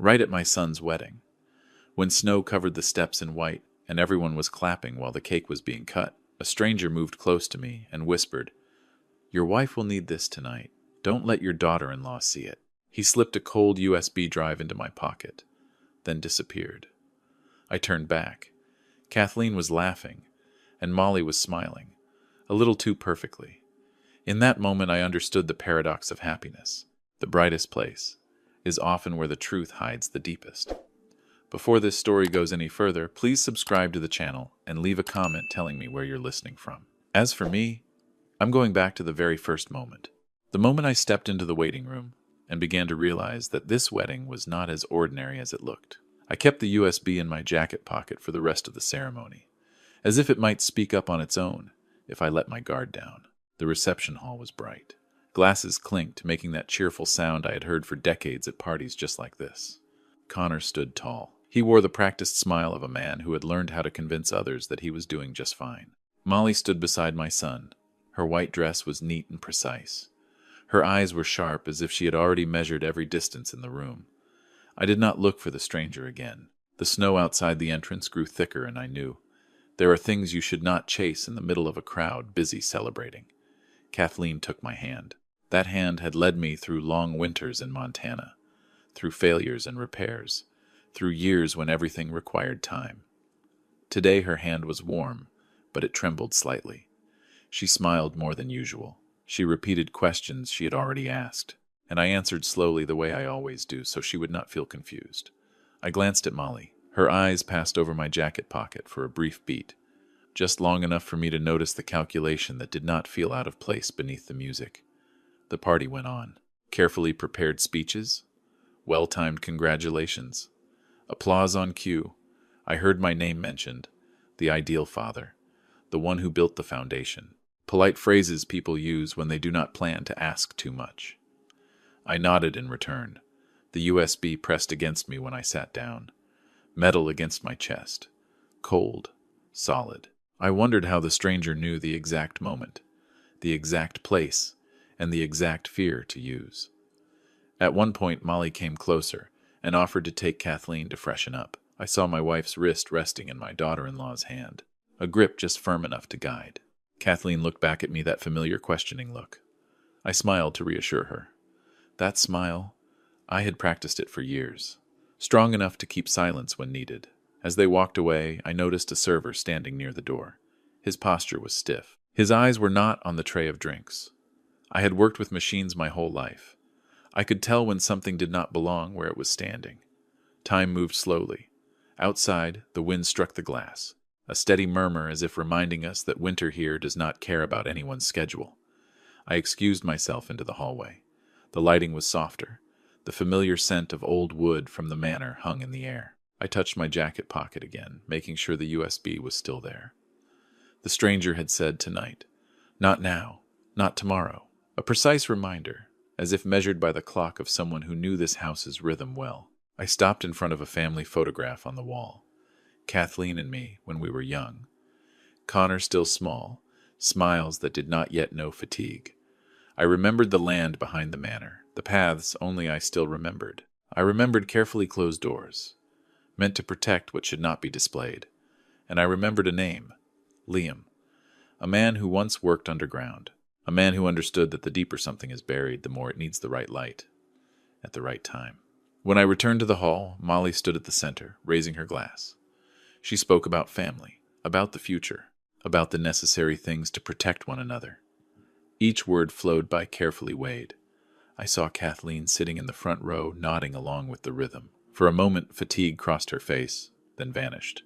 right at my son's wedding. When snow covered the steps in white and everyone was clapping while the cake was being cut, a stranger moved close to me and whispered, "Your wife will need this tonight. Don't let your daughter-in-law see it." He slipped a cold USB drive into my pocket, then disappeared. I turned back. Kathleen was laughing, and Molly was smiling, a little too perfectly. In that moment, I understood the paradox of happiness. The brightest place is often where the truth hides the deepest. Before this story goes any further, please subscribe to the channel and leave a comment telling me where you're listening from. As for me, I'm going back to the very first moment. The moment I stepped into the waiting room and began to realize that this wedding was not as ordinary as it looked. I kept the USB in my jacket pocket for the rest of the ceremony, as if it might speak up on its own if I let my guard down. The reception hall was bright. Glasses clinked, making that cheerful sound I had heard for decades at parties just like this. Connor stood tall. He wore the practiced smile of a man who had learned how to convince others that he was doing just fine. Molly stood beside my son. Her white dress was neat and precise. Her eyes were sharp, as if she had already measured every distance in the room. I did not look for the stranger again. The snow outside the entrance grew thicker, and I knew there are things you should not chase in the middle of a crowd busy celebrating. Kathleen took my hand. That hand had led me through long winters in Montana, through failures and repairs, through years when everything required time. Today her hand was warm, but it trembled slightly. She smiled more than usual. She repeated questions she had already asked, and I answered slowly the way I always do so she would not feel confused. I glanced at Molly. Her eyes passed over my jacket pocket for a brief beat, just long enough for me to notice the calculation that did not feel out of place beneath the music. The party went on. Carefully prepared speeches, well-timed congratulations, applause on cue. I heard my name mentioned, the ideal father, the one who built the foundation. Polite phrases people use when they do not plan to ask too much. I nodded in return. The USB pressed against me when I sat down. Metal against my chest. Cold. Solid. I wondered how the stranger knew the exact moment, the exact place, and the exact fear to use. At one point, Molly came closer and offered to take Kathleen to freshen up. I saw my wife's wrist resting in my daughter-in-law's hand, a grip just firm enough to guide. Kathleen looked back at me, that familiar questioning look. I smiled to reassure her. That smile, I had practiced it for years, strong enough to keep silence when needed. As they walked away, I noticed a server standing near the door. His posture was stiff. His eyes were not on the tray of drinks. I had worked with machines my whole life. I could tell when something did not belong where it was standing. Time moved slowly. Outside, the wind struck the glass, a steady murmur as if reminding us that winter here does not care about anyone's schedule. I excused myself into the hallway. The lighting was softer. The familiar scent of old wood from the manor hung in the air. I touched my jacket pocket again, making sure the USB was still there. The stranger had said tonight. Not now. Not tomorrow. A precise reminder, as if measured by the clock of someone who knew this house's rhythm well. I stopped in front of a family photograph on the wall. Kathleen and me when we were young. Connor still small, smiles that did not yet know fatigue. I remembered the land behind the manor, the paths only I still remembered. I remembered carefully closed doors, meant to protect what should not be displayed. And I remembered a name, Liam, a man who once worked underground, a man who understood that the deeper something is buried, the more it needs the right light, at the right time. When I returned to the hall, Molly stood at the center, raising her glass. She spoke about family, about the future, about the necessary things to protect one another. Each word flowed by carefully weighed. I saw Kathleen sitting in the front row, nodding along with the rhythm. For a moment, fatigue crossed her face, then vanished.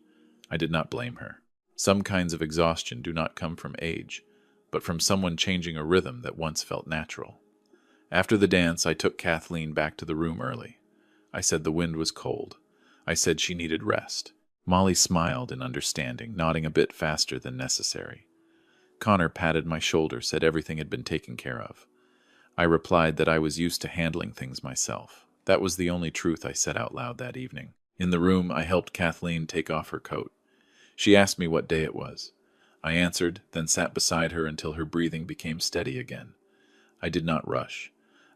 I did not blame her. Some kinds of exhaustion do not come from age, but from someone changing a rhythm that once felt natural. After the dance, I took Kathleen back to the room early. I said the wind was cold. I said she needed rest. Molly smiled in understanding, nodding a bit faster than necessary. Connor patted my shoulder, said everything had been taken care of. I replied that I was used to handling things myself. That was the only truth I said out loud that evening. In the room, I helped Kathleen take off her coat. She asked me what day it was. I answered, then sat beside her until her breathing became steady again. I did not rush.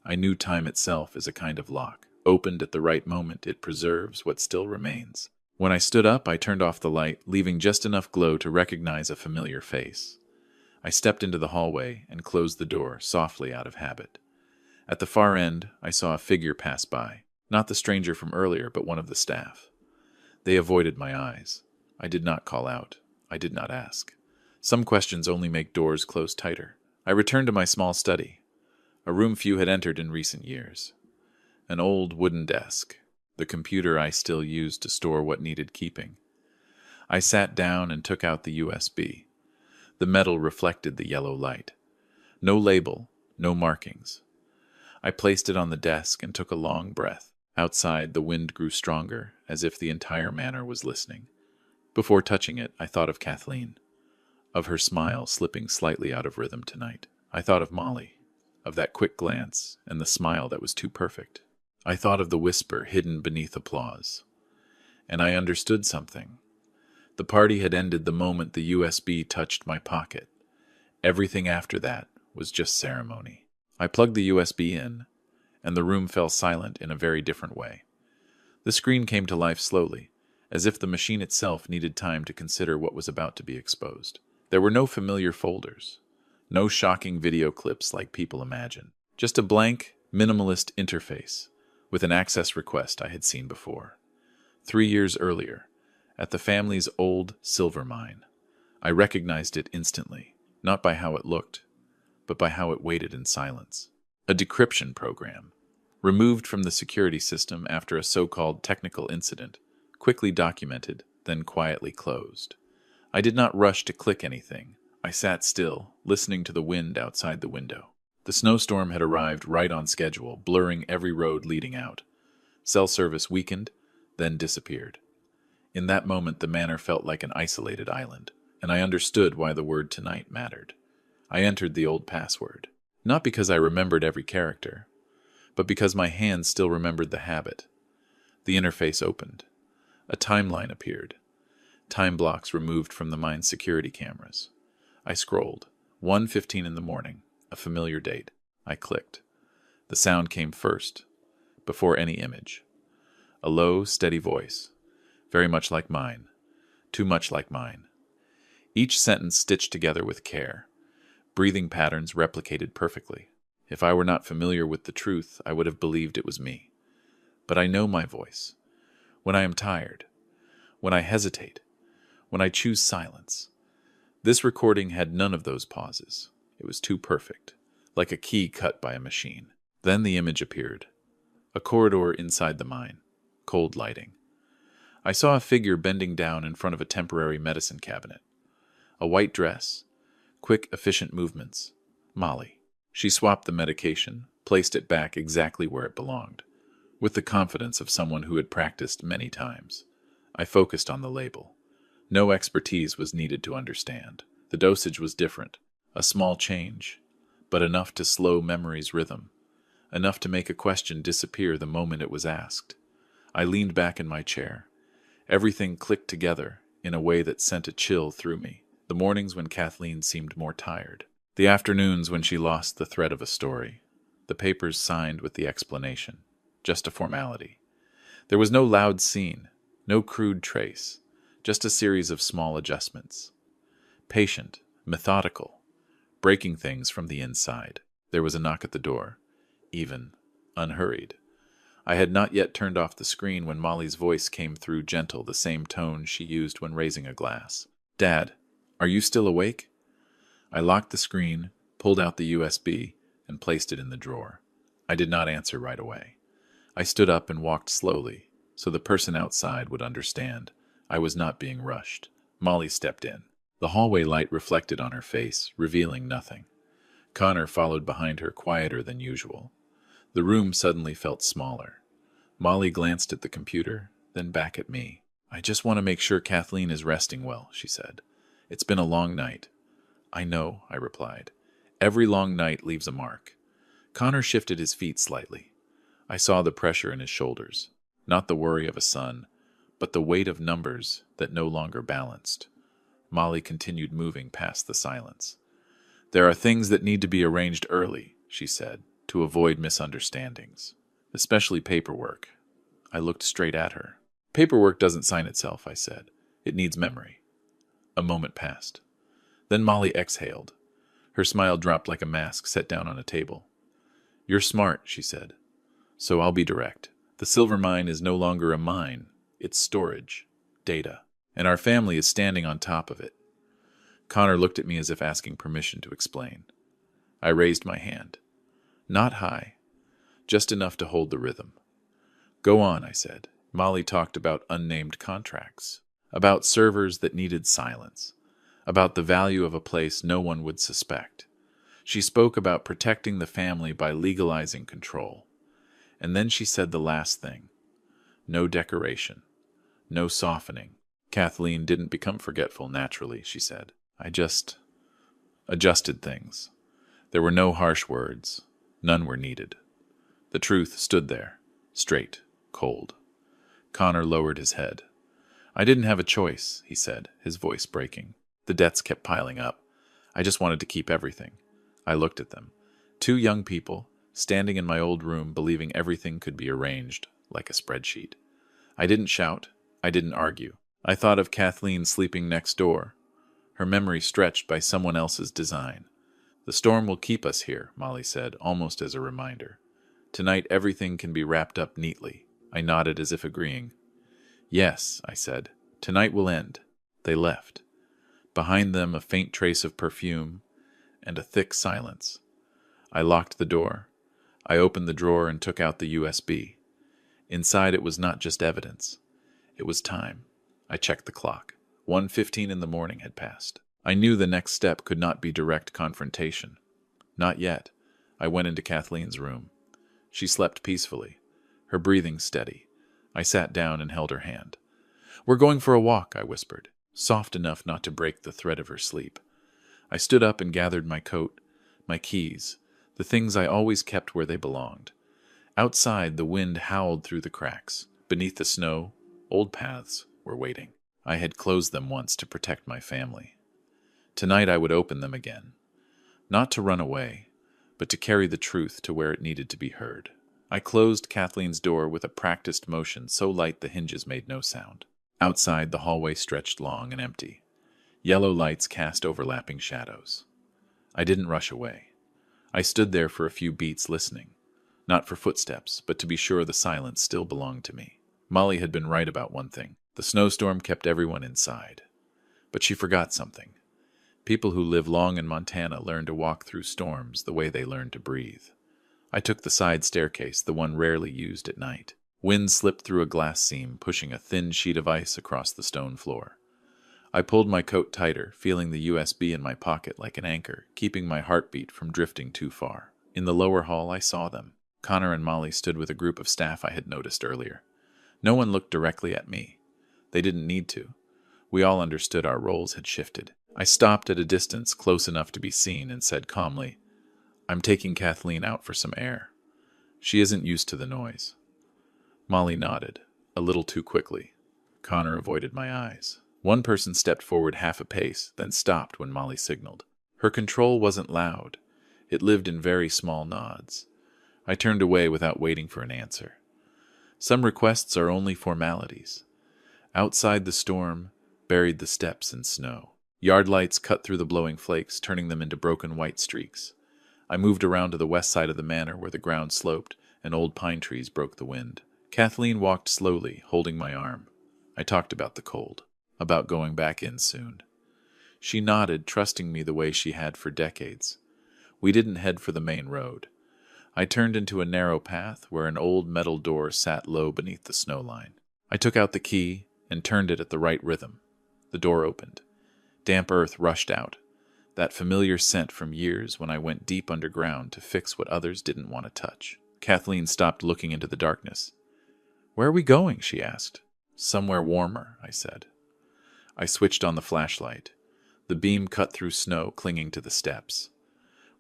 I knew time itself is a kind of lock. Opened at the right moment, it preserves what still remains. When I stood up, I turned off the light, leaving just enough glow to recognize a familiar face. I stepped into the hallway and closed the door softly out of habit. At the far end, I saw a figure pass by, not the stranger from earlier, but one of the staff. They avoided my eyes. I did not call out. I did not ask. Some questions only make doors close tighter. I returned to my small study, a room few had entered in recent years. An old wooden desk, the computer I still used to store what needed keeping. I sat down and took out the USB. The metal reflected the yellow light. No label, no markings. I placed it on the desk and took a long breath. Outside, the wind grew stronger, as if the entire manor was listening. Before touching it, I thought of Kathleen, of her smile slipping slightly out of rhythm tonight. I thought of Molly, of that quick glance and the smile that was too perfect. I thought of the whisper hidden beneath applause. And I understood something. The party had ended the moment the USB touched my pocket. Everything after that was just ceremony. I plugged the USB in, and the room fell silent in a very different way. The screen came to life slowly, as if the machine itself needed time to consider what was about to be exposed. There were no familiar folders, no shocking video clips like people imagine, just a blank, minimalist interface with an access request I had seen before. 3 years earlier, at the family's old silver mine, I recognized it instantly, not by how it looked, but by how it waited in silence. A decryption program, removed from the security system after a so-called technical incident, quickly documented, then quietly closed. I did not rush to click anything. I sat still, listening to the wind outside the window. The snowstorm had arrived right on schedule, blurring every road leading out. Cell service weakened, then disappeared. In that moment, the manor felt like an isolated island, and I understood why the word tonight mattered. I entered the old password, not because I remembered every character, but because my hands still remembered the habit. The interface opened. A timeline appeared. Time blocks removed from the mine's security cameras. I scrolled. 1:15 in the morning, a familiar date. I clicked. The sound came first, before any image. A low, steady voice, very much like mine, too much like mine. Each sentence stitched together with care, breathing patterns replicated perfectly. If I were not familiar with the truth, I would have believed it was me. But I know my voice. When I am tired, when I hesitate, when I choose silence. This recording had none of those pauses. It was too perfect, like a key cut by a machine. Then the image appeared. A corridor inside the mine, cold lighting. I saw a figure bending down in front of a temporary medicine cabinet. A white dress, quick, efficient movements. Molly. She swapped the medication, placed it back exactly where it belonged, with the confidence of someone who had practiced many times. I focused on the label. No expertise was needed to understand. The dosage was different, a small change, but enough to slow memory's rhythm, enough to make a question disappear the moment it was asked. I leaned back in my chair. Everything clicked together in a way that sent a chill through me. The mornings when Kathleen seemed more tired. The afternoons when she lost the thread of a story. The papers signed with the explanation. Just a formality. There was no loud scene, no crude trace, just a series of small adjustments. Patient, methodical, breaking things from the inside. There was a knock at the door, even, unhurried. I had not yet turned off the screen when Molly's voice came through, gentle, the same tone she used when raising a glass. "Dad, are you still awake?" I locked the screen, pulled out the USB, and placed it in the drawer. I did not answer right away. I stood up and walked slowly, so the person outside would understand. I was not being rushed. Molly stepped in. The hallway light reflected on her face, revealing nothing. Connor followed behind her, quieter than usual. The room suddenly felt smaller. Molly glanced at the computer, then back at me. "I just want to make sure Kathleen is resting well," she said. "It's been a long night." "I know," I replied. "Every long night leaves a mark." Connor shifted his feet slightly. I saw the pressure in his shoulders. Not the worry of a son, but the weight of numbers that no longer balanced. Molly continued moving past the silence. "There are things that need to be arranged early," she said, "to avoid misunderstandings." especially paperwork. I looked straight at her. Paperwork doesn't sign itself, I said. It needs memory. A moment passed. Then Molly exhaled. Her smile dropped like a mask set down on a table. You're smart, she said. So I'll be direct. The silver mine is no longer a mine. It's storage. Data. And our family is standing on top of it. Connor looked at me as if asking permission to explain. I raised my hand. Not high. Just enough to hold the rhythm. Go on, I said. Molly talked about unnamed contracts. About servers that needed silence. About the value of a place no one would suspect. She spoke about protecting the family by legalizing control. And then she said the last thing. No decoration. No softening. Kathleen didn't become forgetful naturally, she said. I just adjusted things. There were no harsh words. None were needed. The truth stood there, straight, cold. Connor lowered his head. I didn't have a choice, he said, his voice breaking. The debts kept piling up. I just wanted to keep everything. I looked at them. 2 young people, standing in my old room believing everything could be arranged, like a spreadsheet. I didn't shout. I didn't argue. I thought of Kathleen sleeping next door, her memory stretched by someone else's design. The storm will keep us here, Molly said, almost as a reminder. Tonight everything can be wrapped up neatly. I nodded as if agreeing. Yes, I said. Tonight will end. They left. Behind them a faint trace of perfume and a thick silence. I locked the door. I opened the drawer and took out the USB. Inside it was not just evidence. It was time. I checked the clock. 1:15 in the morning had passed. I knew the next step could not be direct confrontation. Not yet. I went into Kathleen's room. She slept peacefully, her breathing steady. I sat down and held her hand. We're going for a walk, I whispered, soft enough not to break the thread of her sleep. I stood up and gathered my coat, my keys, the things I always kept where they belonged. Outside, the wind howled through the cracks. Beneath the snow, old paths were waiting. I had closed them once to protect my family. Tonight I would open them again. Not to run away, but to carry the truth to where it needed to be heard. I closed Kathleen's door with a practiced motion so light the hinges made no sound. Outside, the hallway stretched long and empty. Yellow lights cast overlapping shadows. I didn't rush away. I stood there for a few beats listening. Not for footsteps, but to be sure the silence still belonged to me. Molly had been right about one thing. The snowstorm kept everyone inside. But she forgot something. People who live long in Montana learn to walk through storms the way they learn to breathe. I took the side staircase, the one rarely used at night. Wind slipped through a glass seam, pushing a thin sheet of ice across the stone floor. I pulled my coat tighter, feeling the USB in my pocket like an anchor, keeping my heartbeat from drifting too far. In the lower hall, I saw them. Connor and Molly stood with a group of staff I had noticed earlier. No one looked directly at me. They didn't need to. We all understood our roles had shifted. I stopped at a distance close enough to be seen and said calmly, I'm taking Kathleen out for some air. She isn't used to the noise. Molly nodded, a little too quickly. Connor avoided my eyes. One person stepped forward half a pace, then stopped when Molly signaled. Her control wasn't loud. It lived in very small nods. I turned away without waiting for an answer. Some requests are only formalities. Outside the storm buried the steps in snow. Yard lights cut through the blowing flakes, turning them into broken white streaks. I moved around to the west side of the manor where the ground sloped and old pine trees broke the wind. Kathleen walked slowly, holding my arm. I talked about the cold, about going back in soon. She nodded, trusting me the way she had for decades. We didn't head for the main road. I turned into a narrow path where an old metal door sat low beneath the snow line. I took out the key and turned it at the right rhythm. The door opened. Damp earth rushed out, that familiar scent from years when I went deep underground to fix what others didn't want to touch. Kathleen stopped looking into the darkness. Where are we going? She asked. Somewhere warmer, I said. I switched on the flashlight. The beam cut through snow clinging to the steps.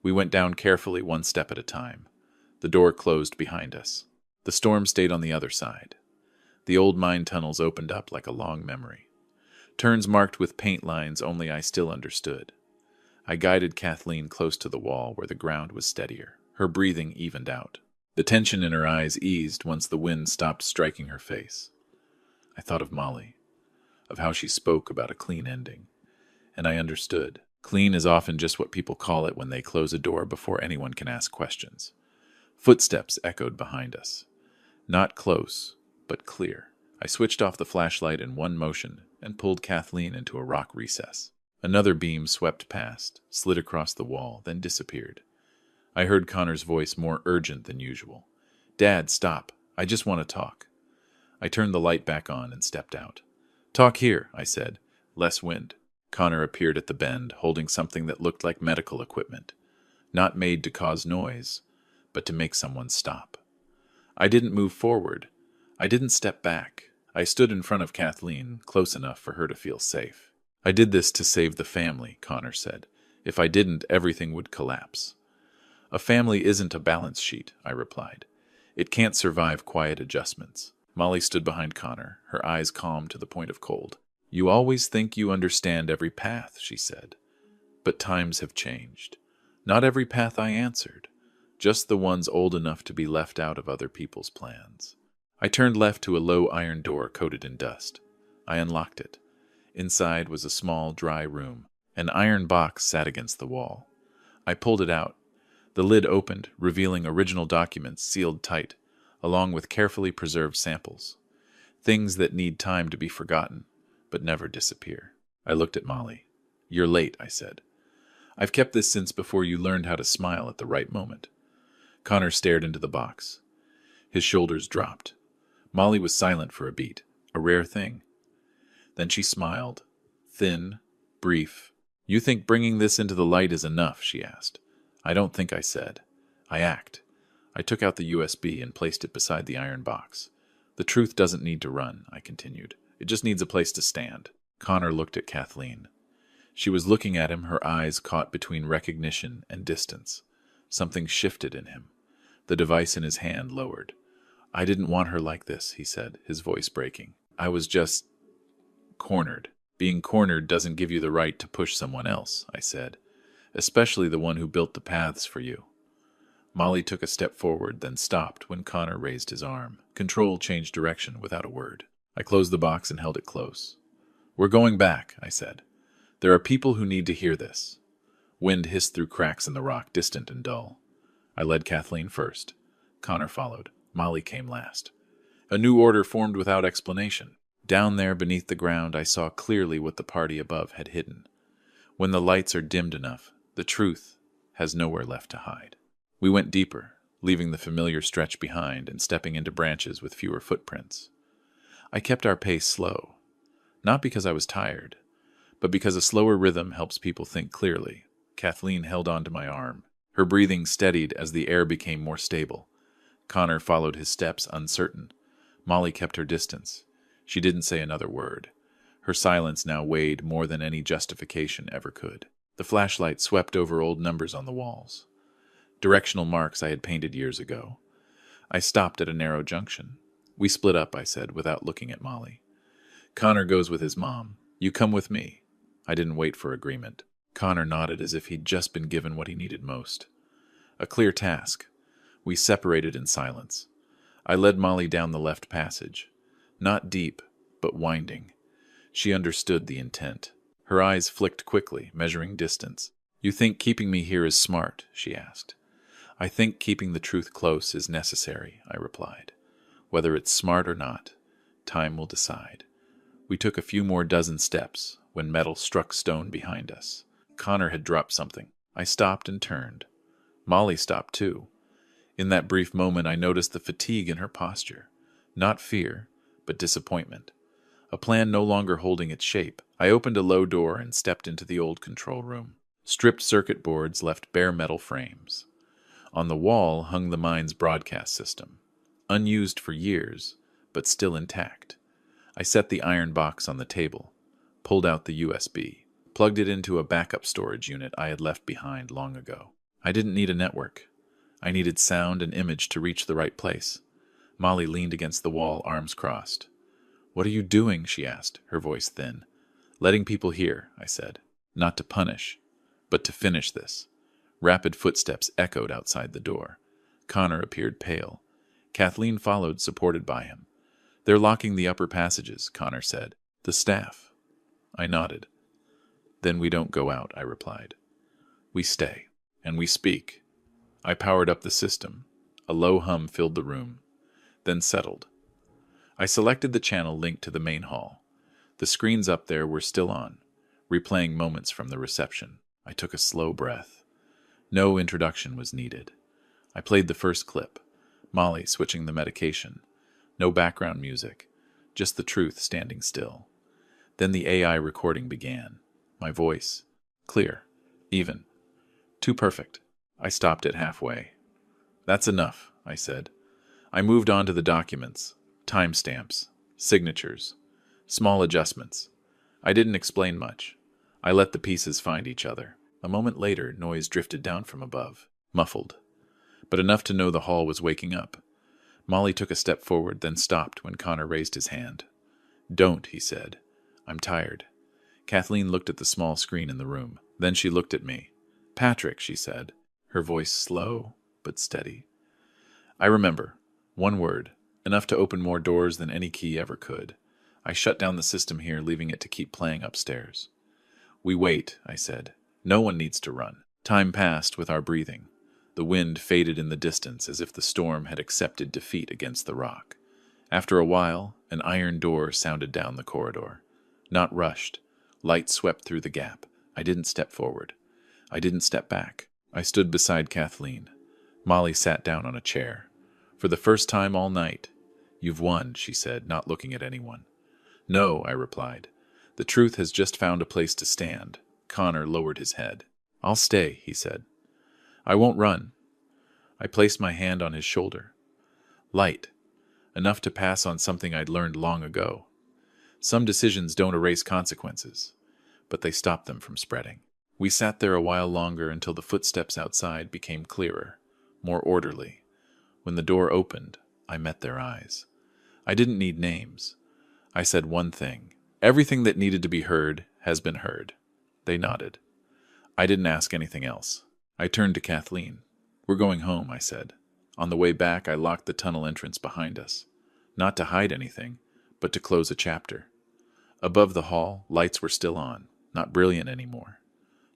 We went down carefully, one step at a time. The door closed behind us. The storm stayed on the other side. The old mine tunnels opened up like a long memory. Turns marked with paint lines only I still understood. I guided Kathleen close to the wall where the ground was steadier. Her breathing evened out. The tension in her eyes eased once the wind stopped striking her face. I thought of Molly, of how she spoke about a clean ending, and I understood. Clean is often just what people call it when they close a door before anyone can ask questions. Footsteps echoed behind us. Not close, but clear. I switched off the flashlight in one motion and pulled Kathleen into a rock recess. Another beam swept past, slid across the wall, then disappeared. I heard Connor's voice more urgent than usual. "Dad, stop. I just want to talk." I turned the light back on and stepped out. "Talk here," I said. "Less wind." Connor appeared at the bend, holding something that looked like medical equipment. Not made to cause noise, but to make someone stop. I didn't move forward. I didn't step back. I stood in front of Kathleen, close enough for her to feel safe. "I did this to save the family," Connor said. "If I didn't, everything would collapse." "A family isn't a balance sheet," I replied. "It can't survive quiet adjustments." Molly stood behind Connor, her eyes calm to the point of cold. "You always think you understand every path," she said. "But times have changed. Not every path I answered, just the ones old enough to be left out of other people's plans." I turned left to a low iron door coated in dust. I unlocked it. Inside was a small, dry room. An iron box sat against the wall. I pulled it out. The lid opened, revealing original documents sealed tight, along with carefully preserved samples. Things that need time to be forgotten, but never disappear. I looked at Molly. "You're late," I said. "I've kept this since before you learned how to smile at the right moment." Connor stared into the box. His shoulders dropped. Molly was silent for a beat, a rare thing. Then she smiled. Thin, brief. "You think bringing this into the light is enough?" she asked. "I don't think," I said. "I act." I took out the USB and placed it beside the iron box. "The truth doesn't need to run," I continued. "It just needs a place to stand." Connor looked at Kathleen. She was looking at him, her eyes caught between recognition and distance. Something shifted in him. The device in his hand lowered. "I didn't want her like this," he said, his voice breaking. "I was just cornered." "Being cornered doesn't give you the right to push someone else," I said, "especially the one who built the paths for you." Molly took a step forward, then stopped when Connor raised his arm. Control changed direction without a word. I closed the box and held it close. "We're going back," I said. "There are people who need to hear this." Wind hissed through cracks in the rock, distant and dull. I led Kathleen first. Connor followed. Molly came last. A new order formed without explanation. Down there beneath the ground, I saw clearly what the party above had hidden. When the lights are dimmed enough, the truth has nowhere left to hide. We went deeper, leaving the familiar stretch behind and stepping into branches with fewer footprints. I kept our pace slow, not because I was tired, but because a slower rhythm helps people think clearly. Kathleen held onto my arm. Her breathing steadied as the air became more stable. Connor followed his steps, uncertain. Molly kept her distance. She didn't say another word. Her silence now weighed more than any justification ever could. The flashlight swept over old numbers on the walls. Directional marks I had painted years ago. I stopped at a narrow junction. "We split up," I said, without looking at Molly. "Connor goes with his mom. You come with me." I didn't wait for agreement. Connor nodded as if he'd just been given what he needed most. A clear task. We separated in silence. I led Molly down the left passage. Not deep, but winding. She understood the intent. Her eyes flicked quickly, measuring distance. "You think keeping me here is smart?" she asked. "I think keeping the truth close is necessary," I replied. "Whether it's smart or not, time will decide." We took a few more dozen steps when metal struck stone behind us. Connor had dropped something. I stopped and turned. Molly stopped too. In that brief moment, I noticed the fatigue in her posture. Not fear, but disappointment. A plan no longer holding its shape. I opened a low door and stepped into the old control room. Stripped circuit boards left bare metal frames. On the wall hung the mine's broadcast system. Unused for years, but still intact. I set the iron box on the table, pulled out the USB, plugged it into a backup storage unit I had left behind long ago. I didn't need a network. I needed sound and image to reach the right place. Molly leaned against the wall, arms crossed. "What are you doing?" she asked, her voice thin. "Letting people hear," I said. "Not to punish, but to finish this." Rapid footsteps echoed outside the door. Connor appeared pale. Kathleen followed, supported by him. "They're locking the upper passages," Connor said. "The staff." I nodded. "Then we don't go out," I replied. "We stay. And we speak." I powered up the system. A low hum filled the room, then settled. I selected the channel linked to the main hall. The screens up there were still on, replaying moments from the reception. I took a slow breath. No introduction was needed. I played the first clip, Molly switching the medication. No background music, just the truth standing still. Then the AI recording began. My voice, clear, even. Too perfect. I stopped it halfway. "That's enough," I said. I moved on to the documents, timestamps, signatures, small adjustments. I didn't explain much. I let the pieces find each other. A moment later, noise drifted down from above, muffled, but enough to know the hall was waking up. Molly took a step forward, then stopped when Connor raised his hand. "Don't," he said. "I'm tired." Kathleen looked at the small screen in the room. Then she looked at me. "Patrick," she said, her voice slow but steady. "I remember. One word, enough to open more doors than any key ever could. I shut down the system here, leaving it to keep playing upstairs." "We wait," I said. "No one needs to run." Time passed with our breathing. The wind faded in the distance as if the storm had accepted defeat against the rock. After a while, an iron door sounded down the corridor. Not rushed. Light swept through the gap. I didn't step forward. I didn't step back. I stood beside Kathleen. Molly sat down on a chair. "For the first time all night, you've won," she said, not looking at anyone. "No," I replied. "The truth has just found a place to stand." Connor lowered his head. "I'll stay," he said. "I won't run." I placed my hand on his shoulder. Light. Enough to pass on something I'd learned long ago. Some decisions don't erase consequences, but they stop them from spreading. We sat there a while longer until the footsteps outside became clearer, more orderly. When the door opened, I met their eyes. I didn't need names. I said one thing. "Everything that needed to be heard has been heard." They nodded. I didn't ask anything else. I turned to Kathleen. "We're going home," I said. On the way back, I locked the tunnel entrance behind us. Not to hide anything, but to close a chapter. Above the hall, lights were still on, not brilliant anymore,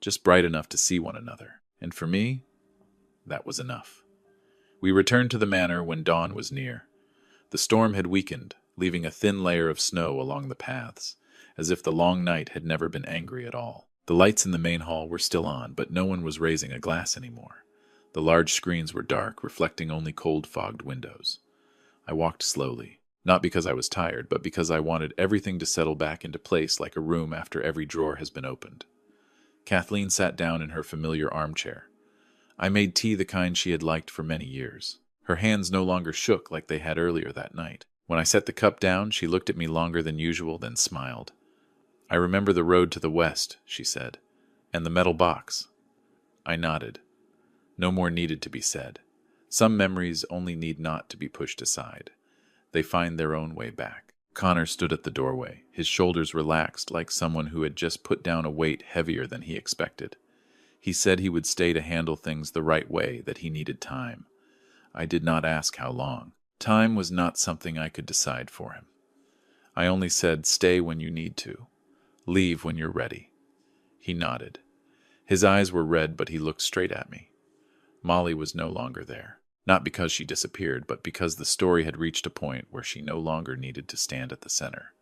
just bright enough to see one another. And for me, that was enough. We returned to the manor when dawn was near. The storm had weakened, leaving a thin layer of snow along the paths, as if the long night had never been angry at all. The lights in the main hall were still on, but no one was raising a glass anymore. The large screens were dark, reflecting only cold-fogged windows. I walked slowly, not because I was tired, but because I wanted everything to settle back into place like a room after every drawer has been opened. Kathleen sat down in her familiar armchair. I made tea the kind she had liked for many years. Her hands no longer shook like they had earlier that night. When I set the cup down, she looked at me longer than usual, then smiled. "I remember the road to the west," she said, "and the metal box." I nodded. No more needed to be said. Some memories only need not to be pushed aside. They find their own way back. Connor stood at the doorway, his shoulders relaxed like someone who had just put down a weight heavier than he expected. He said he would stay to handle things the right way, that he needed time. I did not ask how long. Time was not something I could decide for him. I only said, "Stay when you need to. Leave when you're ready." He nodded. His eyes were red, but he looked straight at me. Molly was no longer there. Not because she disappeared, but because the story had reached a point where she no longer needed to stand at the center.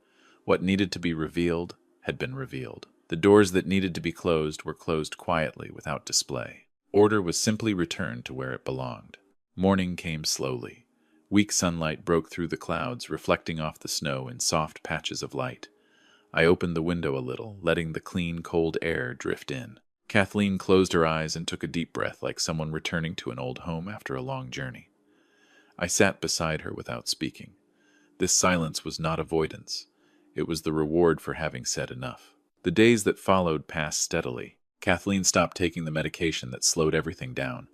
What needed to be revealed had been revealed. The doors that needed to be closed were closed quietly, without display. Order was simply returned to where it belonged. Morning came slowly. Weak sunlight broke through the clouds, reflecting off the snow in soft patches of light. I opened the window a little, letting the clean, cold air drift in. Kathleen closed her eyes and took a deep breath like someone returning to an old home after a long journey. I sat beside her without speaking. This silence was not avoidance. It was the reward for having said enough. The days that followed passed steadily. Kathleen stopped taking the medication that slowed everything down.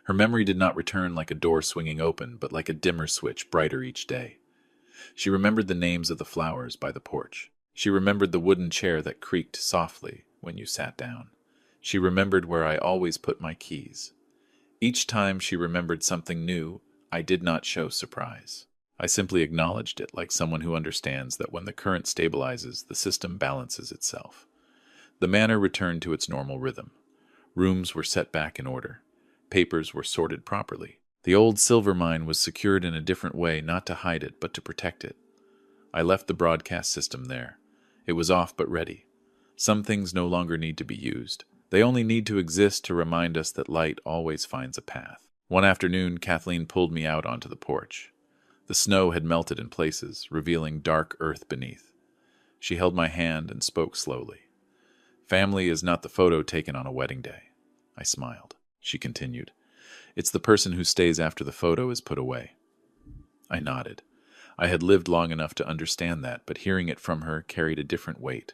Her memory did not return like a door swinging open, but like a dimmer switch, brighter each day. She remembered the names of the flowers by the porch. She remembered the wooden chair that creaked softly when you sat down. She remembered where I always put my keys. Each time she remembered something new, I did not show surprise. I simply acknowledged it like someone who understands that when the current stabilizes, the system balances itself. The manor returned to its normal rhythm. Rooms were set back in order. Papers were sorted properly. The old silver mine was secured in a different way, not to hide it, but to protect it. I left the broadcast system there. It was off but ready. Some things no longer need to be used. They only need to exist to remind us that light always finds a path. One afternoon, Kathleen pulled me out onto the porch. The snow had melted in places, revealing dark earth beneath. She held my hand and spoke slowly. "Family is not the photo taken on a wedding day." I smiled. She continued, "It's the person who stays after the photo is put away." I nodded. I had lived long enough to understand that, but hearing it from her carried a different weight.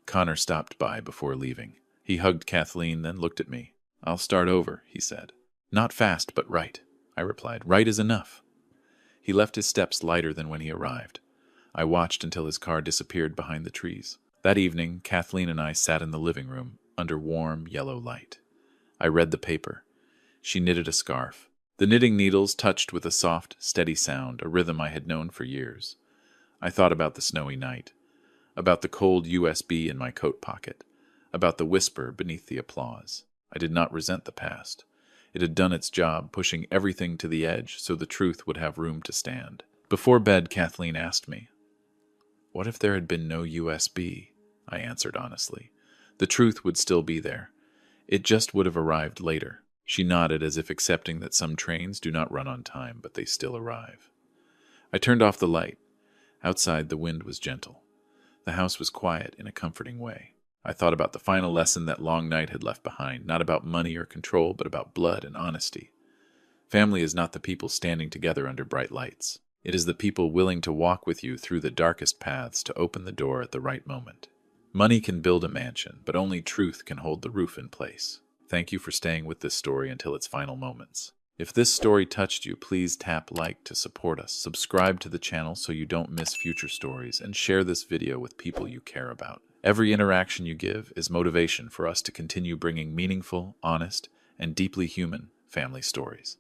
Connor stopped by before leaving. He hugged Kathleen, then looked at me. "I'll start over," he said. "Not fast, but right," I replied. "Right is enough." He left his steps lighter than when he arrived. I watched until his car disappeared behind the trees. That evening, Kathleen and I sat in the living room under warm yellow light. I read the paper. She knitted a scarf. The knitting needles touched with a soft, steady sound, a rhythm I had known for years. I thought about the snowy night, about the cold USB in my coat pocket, about the whisper beneath the applause. I did not resent the past. It had done its job, pushing everything to the edge so the truth would have room to stand. Before bed, Kathleen asked me, "What if there had been no USB?" I answered honestly. "The truth would still be there. It just would have arrived later." She nodded as if accepting that some trains do not run on time, but they still arrive. I turned off the light. Outside, the wind was gentle. The house was quiet in a comforting way. I thought about the final lesson that long night had left behind, not about money or control, but about blood and honesty. Family is not the people standing together under bright lights. It is the people willing to walk with you through the darkest paths to open the door at the right moment. Money can build a mansion, but only truth can hold the roof in place. Thank you for staying with this story until its final moments. If this story touched you, please tap like to support us, subscribe to the channel so you don't miss future stories, and share this video with people you care about. Every interaction you give is motivation for us to continue bringing meaningful, honest, and deeply human family stories.